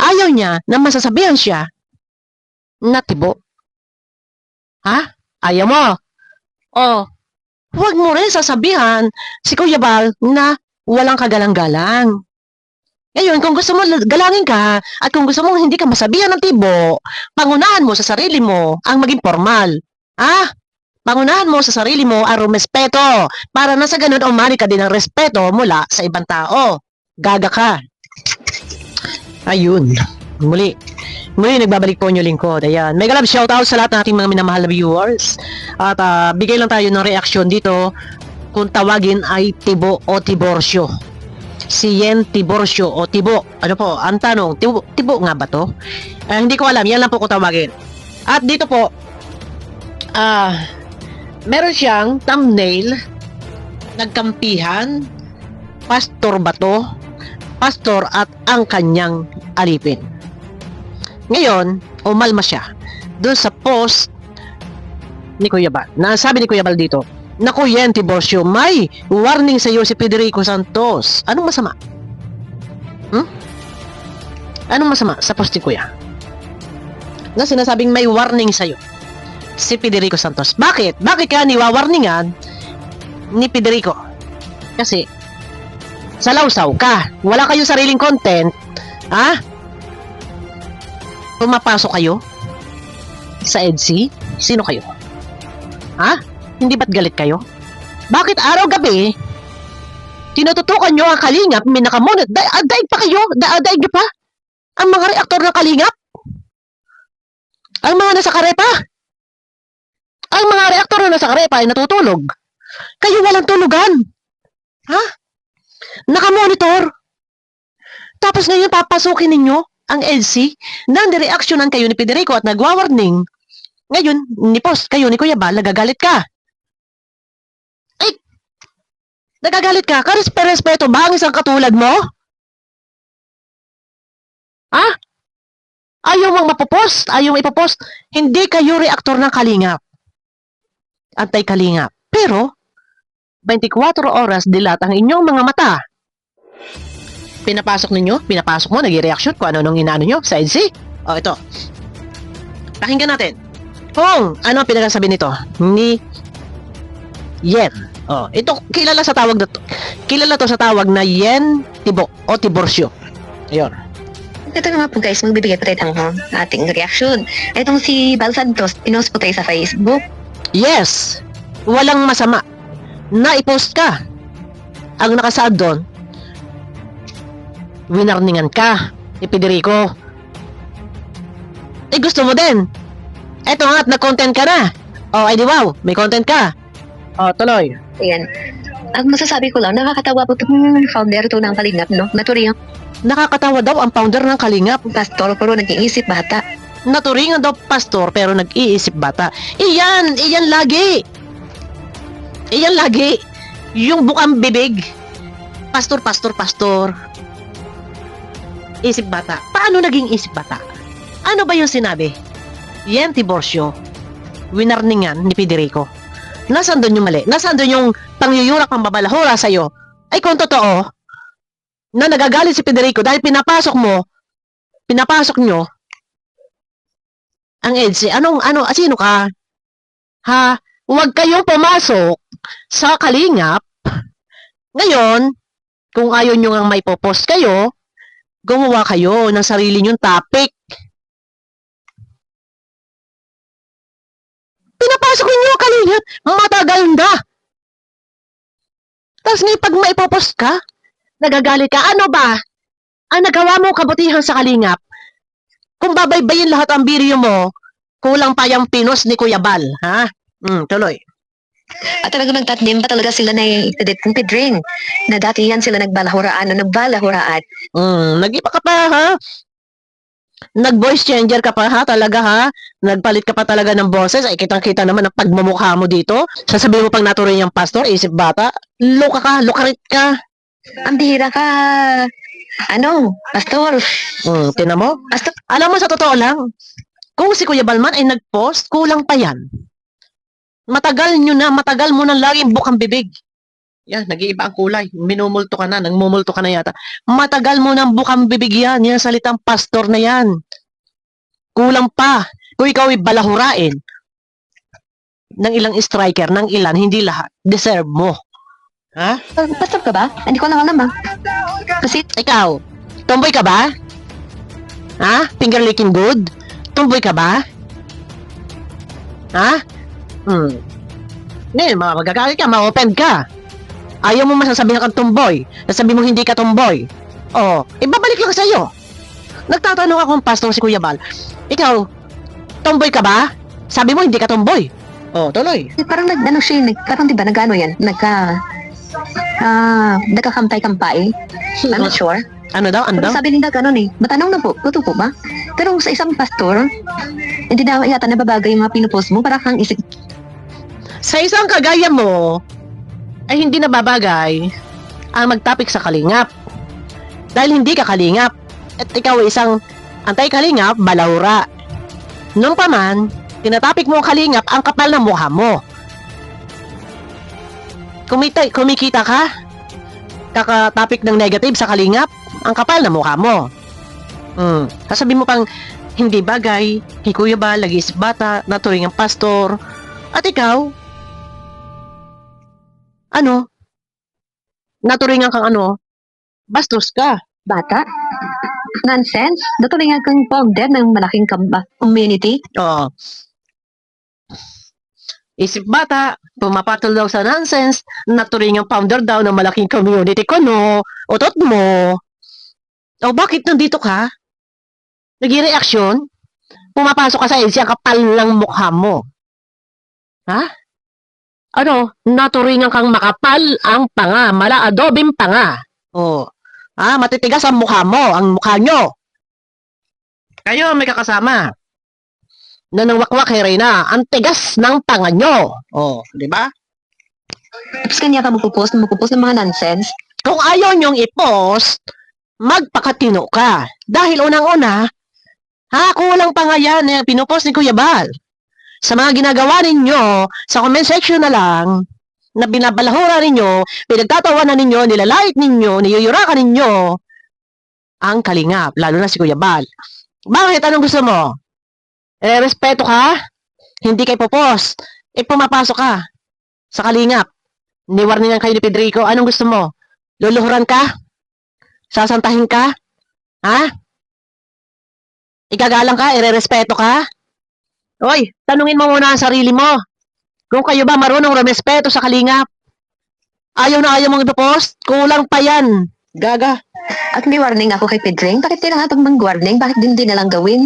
ayaw niya na masasabihan siya na tibo. Ha? Ayaw mo? O, huwag mo rin sasabihan si Kuya Bal na walang kagalang-galang. Ngayon, kung gusto mo galangin ka at kung gusto mo hindi ka masabihan ng tibo, pangunahan mo sa sarili mo ang maging formal. Ah, pangunahan mo sa sarili mo ang rumespeto para na sa ganun umani ka din ng respeto mula sa ibang tao. Gaga ka. Ayun. Muli, nagbabalik po yung lingkod. Ayan. Mega love shoutout sa lahat ng ating mga minamahal na viewers. At bigay lang tayo ng reaksyon dito kung tawagin ay tibo o tiborsyo. Si Yen Tiborsyo o Tibo. Ano po, ang tanong, tibo nga ba to? Hindi ko alam, yan lang po ko tawagin. At dito po, meron siyang thumbnail, nagkampihan, pastor ba to? Pastor at ang kanyang alipin. Ngayon, umalma siya doon sa post ni Kuya Bal. Nasabi ni Kuya Bal dito, naku Yen Tiborsyo, may warning sa iyo si Federico Santos. Anong masama? Anong masama sa post ni Kuya? Na sinasabing may warning sa iyo si Federico Santos. Bakit? Bakit kaya niwawarningan ni Federico? Kasi salawsaw ka. Wala kayong sariling content. Ha? Pumapasok kayo sa EDC? Sino kayo? Ha? Hindi ba't galit kayo? Bakit araw-gabi tinututukan nyo ang Kalingap, minakamonit, daig pa kayo? Daig pa? Ang mga reaktor ng Kalingap? Ang mga nasa karepa? Ang mga reaktor na nasa karepa ay natutulog. Kayo walang tulugan. Ha? Nakamonitor. Tapos ngayon papasukin ninyo ang EDC na nireaksyonan kayo ni Federico at nagwa-warning. Ngayon, ni-post kayo ni Kuya Bal, nagagalit ka. Ay! Nagagalit ka? Karespeto ba ang isang katulad mo? Ha? Ayaw mong mapopost? Ayaw mong ipopost? Hindi kayo reaktor ng Kalingap. Antay-Kalingap. Pero, 24 oras dilat ang inyong mga mata. Pinapasok mo, nag-reaction kung ano nung inaano nyo sa EDC. O, ito. Pakinggan natin. Kung ano ang pinagsasabi nito ni Yen. O, ito, kilala to sa tawag na Yen Tibo o Tiborsyo. Ayun. Ito nga po guys, magbibigay pa tayo ng ating reaction. Itong si Bal Santos, pinost po tayo sa Facebook. Yes! Walang masama na i-post ka. Ang nakasaad doon, winarningan ka ni Federico. Eh gusto mo din. Eto nga at nag-content ka na. O, ay di wow, may content ka. O, tuloy. Ayan. Ang masasabi ko lang, nakakatawa po itong founder to ng Kalingap, no? Naturingan Nakakatawa daw ang founder ng Kalingap. pastor, pero nag-iisip bata. Naturingan daw pastor pero nag-iisip bata. Iyan lagi. Iyan lagi. Yung bukang bibig. Pastor. Isip bata. Paano naging isip bata? Ano ba yung sinabi? Yen Tiborsyo, winarningan ni Federico. Nasaan doon yung mali? Nasaan doon yung pangyuyurak ng babalahura sa'yo? Ay kung totoo, na nagagalit si Federico dahil pinapasok nyo ang EDC. Sino ka? Ha? Huwag kayong pumasok sa Kalingap. Ngayon, kung ayaw nyo nga may popost kayo, gumawa kayo ng sarili nyong topic. Pinapasok ninyo ang Kalingap, matagal na. Tapos ngayon pag maipopost ka, nagagalit ka. Ano ba? Ang nagawa mo kabutihan sa Kalingap, kung babaybayin lahat ang video mo, kulang pa yung pinos ni Kuya Bal. Ha? Tuloy. At talagang nagtatnim pa talaga sila na Pedring. Na dati yan sila nagbalahuraan. Nag-iba ka pa, ha? Nag-voice changer ka pa, ha? Talaga, ha? Nagpalit ka pa talaga ng boses. Ay, kitang-kita naman ang pagmumukha mo dito. Sasabihin mo pang natuloy yung pastor, isip bata. Lukarit ka. Ang bihira ka. Pastor. Tinan mo? Pastor. Alam mo, sa totoo lang, kung si Kuya Balman ay nag-post, kulang pa yan. Matagal mo nang laging bukang bibig. Yan, nag-iiba ang kulay. Minumulto ka na, nangmumulto ka na yata. Matagal mo nang bukang bibigyan. Yan, salitang pastor na yan. Kulang pa. Kung ikaw ay balahurain ng ilang striker, ng ilan, hindi lahat. Deserve mo. Ha? Pastor ka ba? Hindi ko lang alam ah. Kasi Ikaw, tomboy ka ba? Ha? Finger licking good? Tomboy ka ba? Ha? Ngayon, magagalit ka, ma-open ka. Ayaw mo masasabihan kang tomboy. Nasabi mo hindi ka tomboy. Oh, ibabalik lang sa'yo. Nagtatanong akong pastor si Kuya Bal. Ikaw, tomboy ka ba? Sabi mo hindi ka tomboy. Oh, tuloy. parang nag-ano siya, parang di ba nag-ano yan? Nagkakampay-kampay. I'm not sure. Ano daw? Ano Pero daw? sabi nila gano'n eh. Matanong na po, totoo po ba? Pero sa isang pastor, hindi daw yata nababagay yung mga pinupost mo para kang isip. Sa isang kagaya mo, ay hindi nababagay ang magtapik sa kalingap. Dahil hindi ka kalingap. At ikaw ay isang antay-kalingap, balawra. Nung pa man, tinatapik mo ang kalingap, ang kapal ng mukha mo. Kumikita ka? Kakatapik ng negative sa kalingap, ang kapal ng mukha mo. Sasabihin mo pang, hindi bagay, kay Kuya Bal, lagis bata, naturing ang pastor. At ikaw, ano? Naturingan kang ano? Bastos ka. Bata? Nonsense? Datuloy nga kang founder ng malaking community. Oo. Isip bata, pumapatol daw sa nonsense, naturingang founder daw ng malaking community ko, no? Utot mo. O bakit nandito ka? Nag-reaction? Pumapasok ka sa EDC, ang kapal ng mukha mo. Ha? Ano? Naturingan kang makapal ang panga, mala adobing panga. Oh. Matitigas ang mukha mo, ang mukha nyo. Kayo may kakasama. Na nang wakwak kay Reyna, ang tigas ng panga nyo. Oh, di ba? Tapos kanya ka magpupost ng mga nonsense. Kung ayaw nyong i-post, magpakatino ka. Dahil unang-una, kulang pa nga yan, pinupost ni Kuya Bal. Sa mga ginagawa ninyo, sa comment section na lang, na binabalahura ninyo, pinagtatawanan ninyo, nilalait ninyo, niyuyurakan ninyo, ang kalingap, lalo na si Kuya Bal. Bakit? Anong gusto mo? Respeto ka? Hindi kayo popost. Pumapasok ka sa kalingap. Niwarningan kayo ni Pedrico. Anong gusto mo? Luluhuran ka? Sasantahin ka? Ha? Igagalang ka? Irerespeto ka? Hoy, tanungin mo muna ang sarili mo. Kung kayo ba marunong rumespeto sa kalingap? Ayaw na ayaw mong ipopost? Kulang pa yan. Gaga. At may warning ako kay Pedring. Bakit tinahatag mang warning? Bakit din na lang gawin?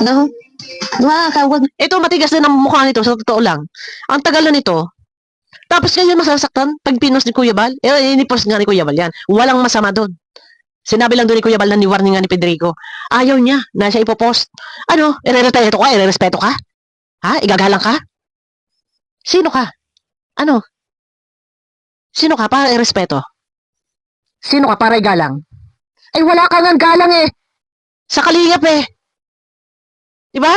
No? Nakakawag. Ito, matigas din ang mukha nito, sa totoo lang. Ang tagal na nito. Tapos ngayon masasaktan pag pinost ni Kuya Bal. Inipost nga ni Kuya Bal yan. Walang masama doon. Sinabi lang doon ni Kuya Bal na ni-warning nga ni Pedrico. Ayaw niya na siya ipopost. Ano? Irerespeto ka? Irerespeto ka? Ha? Igagalang ka? Sino ka? Ano? Sino ka para irespeto? Sino ka para igalang? Ay, wala ka nga galang eh. Sa kalingap eh. Diba?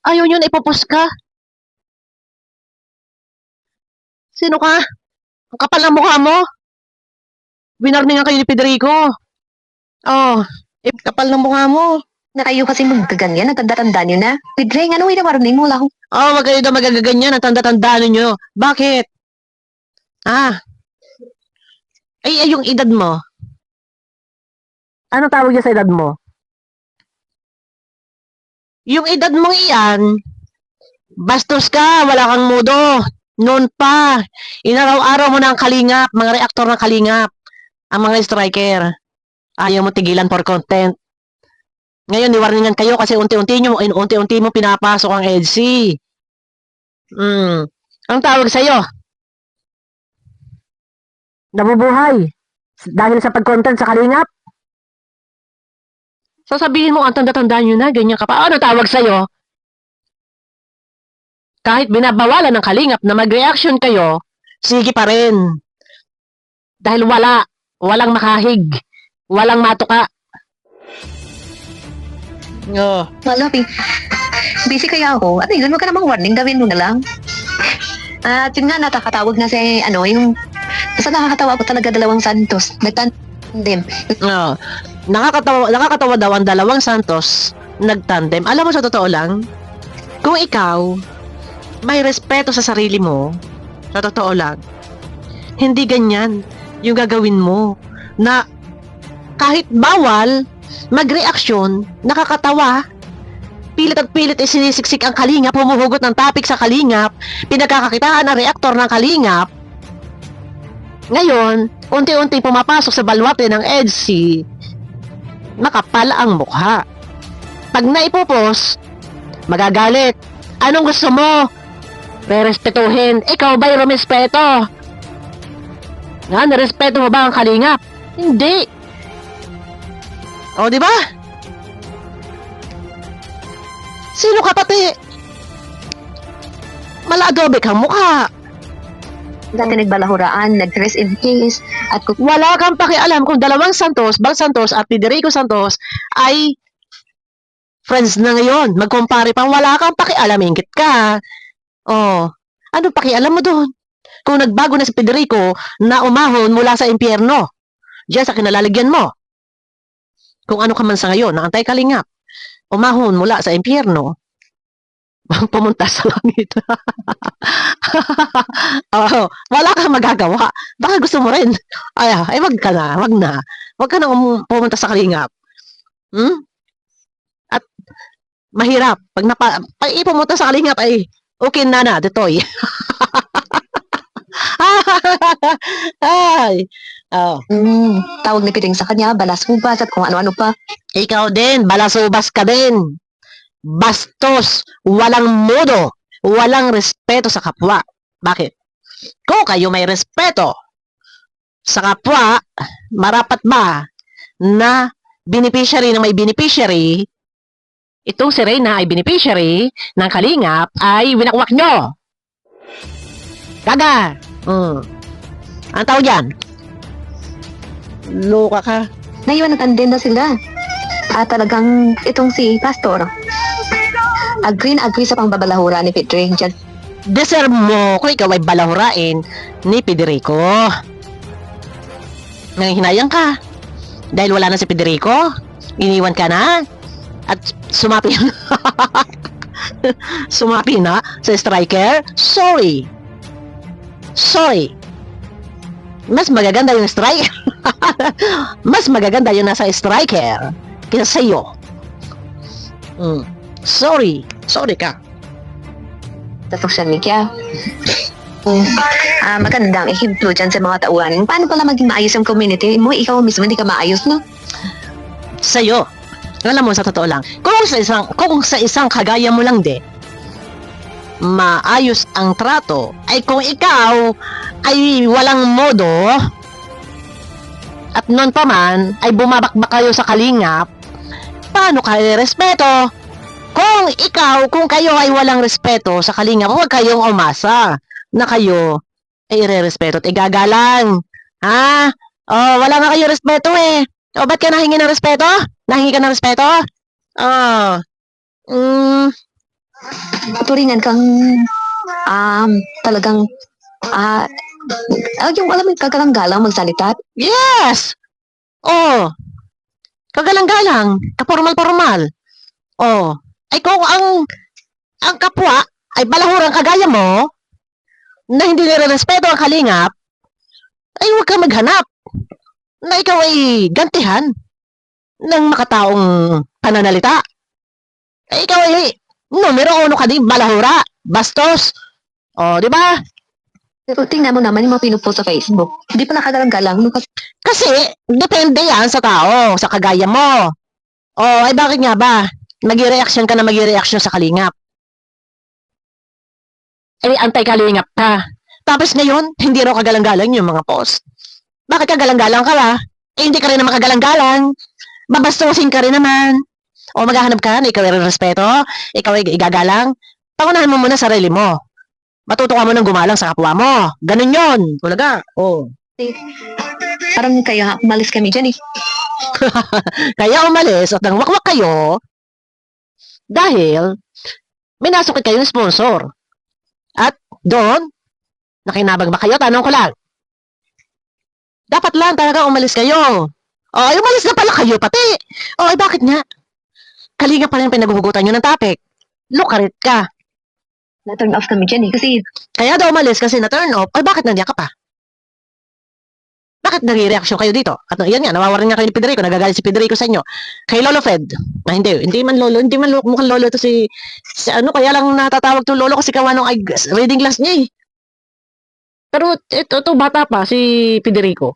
Ayaw nyo na ipopost ka. Sino ka? Ang kapal ng mukha mo. Winarningan kayo ni Pedrico. Oh, kapal ng mukha mo. Na kayo kasi magkaganyan. Nagtanda-tanda nyo na. Pedring, ano yung warning mo? Wala akong Oh, wag kayo daw magaganyan. Ang tanda-tanda ninyo. Bakit? Ay, yung edad mo. Anong tawag niya sa edad mo? Yung edad mong iyan, bastos ka, wala kang mudo. Noon pa, inaraw-araw mo na ang kalingap, mga reaktor ng kalingap, ang mga striker. Ayaw mo tigilan for content. Ngayon, niwarningan kayo kasi unti-unti mo pinapasok ang EDC. Ang tawag sa'yo? Nabubuhay. Dahil sa pag-content sa kalingap? Sasabihin mo, ang tanda-tanda nyo na, ganyan ka pa. Ano tawag sa'yo? Kahit binabawalan ng kalingap na mag-reaction kayo, sige pa rin. Dahil walang makahig, walang matuka. Wala, busy kaya ako. Ano yun? Huwag ka namang warning. Gawin mo na lang. At yun nga, nakakatawag na si, basta nakakatawa ko talaga dalawang Santos. Nagtandem. Nakakatawa daw ang dalawang Santos nagtandem. Alam mo, sa totoo lang, kung ikaw may respeto sa sarili mo, sa totoo lang, hindi ganyan yung gagawin mo na kahit bawal magreaksyon, nakakatawa, pilit at pilit ay sinisiksik ang kalingap, humuhugot ng topic sa kalingap, pinagkakakitaan ang reaktor ng kalingap. Ngayon, unti-unti pumapasok sa balwate ng EDSI, makapal ang mukha. Pag naipopos, magagalit. Anong gusto mo? Rerespetuhin. Ikaw ba'y rumespeto? Narespeto mo ba ang kalingap? Hindi. O, di ba? Sino ka pati? Maladobe kang mukha. Dati nagbalahuraan, nag-rest in peace, at Wala kang pakialam kung dalawang Santos, Bal Santos at Federico Santos ay friends na ngayon. Magkumpare pa, wala kang pakialam, ingit ka. Oh, ano pakialam mo doon? Kung nagbago na si Federico na umahon mula sa impyerno, diyan sa kinalalagyan mo. Kung ano ka man sa ngayon, na antay-kalingap, umahon mula sa impyerno, pumunta sa langit. Oh, wala kang magagawa. Baka gusto mo rin. Ay, wag ka na, wag na. Wag ka na pumunta sa kalingap. At mahirap. Pag ipumunta sa kalingap ay okay na, detoy. Ay. Oh. tawag ni Piring sa kanya, balasubas at kung ano-ano pa. Ikaw din, balasubas ka din. Bastos, walang modo, walang respeto sa kapwa. Bakit? Kung kayo may respeto sa kapwa, marapat ba na beneficiary ng may beneficiary, itong si Reyna ay beneficiary ng kalingap ay winakwak nyo. Kaga. Ang tawag yan? Loka ka. Naiwan at andin na sila. At talagang itong si Pastor, agree sa pangbabalahura ni Piring. Deserve mo kung ikaw ay balahurain ni Federico. Nanghihinayang ka. Dahil wala na si Federico, iniwan ka na, at sumapi sumapi na sa striker. Sorry. Mas magaganda yung striker. Mas magaganda yung nasa striker kaysa sa'yo. Sorry ka. Sa social media. Magandang ehemplo dyan sa mga tauhan. Paano pala maging maayos yung community mo? Ikaw mismo hindi ka maayos, no? Sa'yo. Alam mo, sa totoo lang, kung sa isang kagaya mo lang din, maayos ang trato, ay kung ikaw ay walang modo, at noon pa man, ay bumabakbak kayo sa kalingap, paano kayo respeto? Kung kayo ay walang respeto sa kalingap, huwag kayong umasa na kayo ay ire-respeto at igagalang. Wala nga kayo respeto eh. O, ba't ka nahingi ng respeto? Nahingi ka ng respeto? Turingan kang talagang yung alam mo, kagalang-galang magsalita. Yes! Kagalang-galang, kapormal-pormal. Ay kung ang kapwa ay balahurang kagaya mo, na hindi nire-respeto ang kalingap, ay huwag ka maghanap na ikaw ay gantihan ng makataong pananalita. Ay ikaw ay numero 1 ka din, balahura, bastos. Di ba? Pero tingnan mo naman yung mga pinupost sa Facebook. Hindi pa nakagalang-galang. Kasi, depende yan sa tao, sa kagaya mo. Ay bakit nga ba? Mag-reaction ka na mag-reaction sa kalingap. Antay-kalingap ka. Tapos ngayon, hindi raw kagalang-galang yung mga post. Bakit kagalang-galang ka ba? Hindi ka rin naman kagalang-galang. Babastusin ka rin naman. Maghahanap ka na ikaw ay respeto, ikaw ay igagalang. Pangunahan mo muna sarili mo. Matuto ka mo ng gumalang sa kapwa mo. Ganun yun. Talaga. Parang kaya umalis kami dyan eh. Kaya umalis at nang wakwak kayo dahil minasok kayo ng sponsor. At doon, Nakinabang ba kayo? Tanong ko lang. Dapat lang talaga umalis kayo. O, ay umalis na pala kayo pati. O, ay bakit nga? Kalinga pa rin pinaghuhugutan nyo ng topic. Lukarit ka. Na-turn off kami dyan eh. Kasi Kaya daw umalis kasi na-turn off. Ay bakit nandiyan ka pa? Bakit nare-reaction kayo dito? At yan nga, nawawalan nga kayo ni Federico. Nagagalit si Federico sa inyo. Kay Lolo Fred. Hindi man mukhang lolo to si ano, kaya lang natatawag to lolo kasi kawa nung reading glass niya eh. Pero ito bata pa si Federico.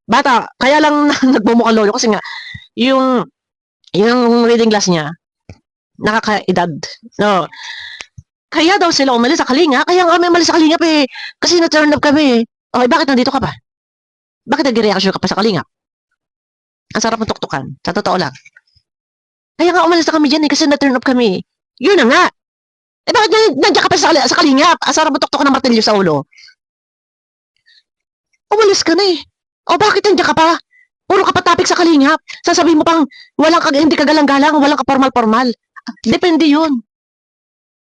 Bata, kaya lang nagmumukhang lolo kasi nga yung reading glass niya nakakaedad. No. Kaya daw sila umalis sa Kalinga. Kaya nga may umalis sa Kalinga eh. Kasi na-turn up kami eh. Okay, bakit nandito ka pa? Bakit nag-reaction ka pa sa Kalinga? Ang sarap ng tuktukan. Sa totoo lang. Kaya nga umalis na kami dyan eh. Kasi na-turn up kami. Yun na nga. Eh bakit nandiyan ka pa sa Kalinga? Ang sarap ng tuktukan ng martilyo sa ulo. Umalis ka na eh. O bakit nandiyan ka pa? Puro ka pa topic sa Kalinga. Sasabihin mo pang hindi ka galang-galang, walang ka formal-formal. Depende yun.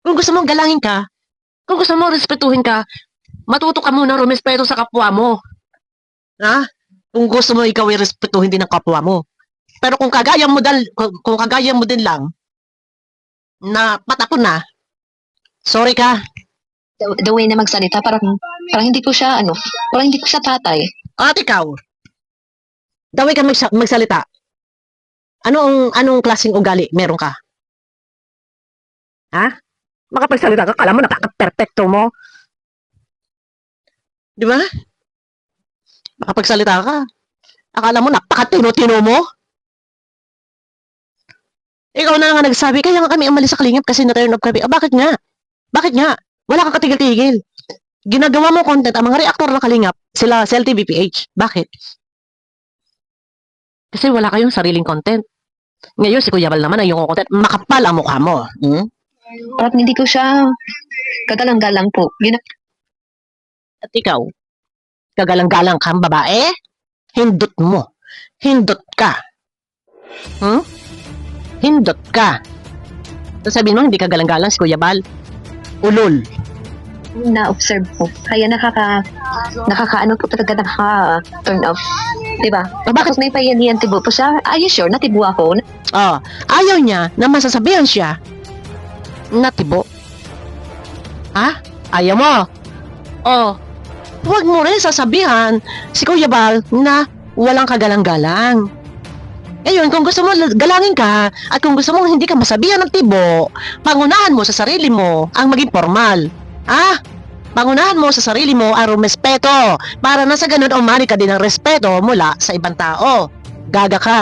Kung gusto mong galangin ka, kung gusto mo respetuhin ka, matuto ka muna rumespeto sa kapwa mo. Ha? Kung gusto mo ikaw i-respetuhin din ang kapwa mo. Pero kung kagaya mo din lang, na patapon na, sorry ka. the way na magsalita, parang hindi ko siya, parang hindi ko siya tatay. At ikaw, the way ka magsalita, anong klaseng ugali meron ka? Ha? Makapagsalita ka, kala mo napaka-perfecto mo. Di ba? Makapagsalita ka. Akala mo napaka-tino-tino mo. Ikaw na nga nagsabi, kaya nga kami umalis sa Kalingap kasi na-turn off kami. Bakit nga? Bakit nga? Wala kang katigil-tigil. Ginagawa mo content, ang mga reactor ng Kalingap, sila CLTV-PH. Bakit? Kasi wala kayong sariling content. Ngayon, si Kuya Bal naman ay yung content, makapal ang mukha mo. Parang hindi ko siya kagalang-galang po. At ikaw, kagalang-galang kang babae, hindot mo. Hindot ka. Hindot ka. Sasabihin mo, hindi ka galang-galang si Kuya Bal. Ulol. Na-observe ko. Kaya nakakaano po talaga nakaka-turn off. Diba? Bakit? Tapos may payanihan tibo po siya. Are you sure? Natibo ako? Ayaw niya na masasabihan siya na tibo. Ha? Ayaw mo? Huwag mo rin sasabihan si Kuya Bal na walang kagalang-galang. Ngayon, kung gusto mo galangin ka at kung gusto mo hindi ka masabihan ng tibo, pangunahan mo sa sarili mo ang maging formal. Pangunahan mo sa sarili mo ang rumespeto para na sa ganun umani ka din ng respeto mula sa ibang tao. Gaga ka.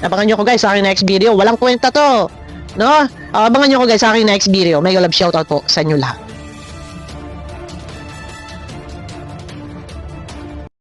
Abangan nyo ko guys sa aking next video. Walang kwenta to. No? Abangan nyo ko guys sa aking next video. Mega love shoutout po sa inyo lahat.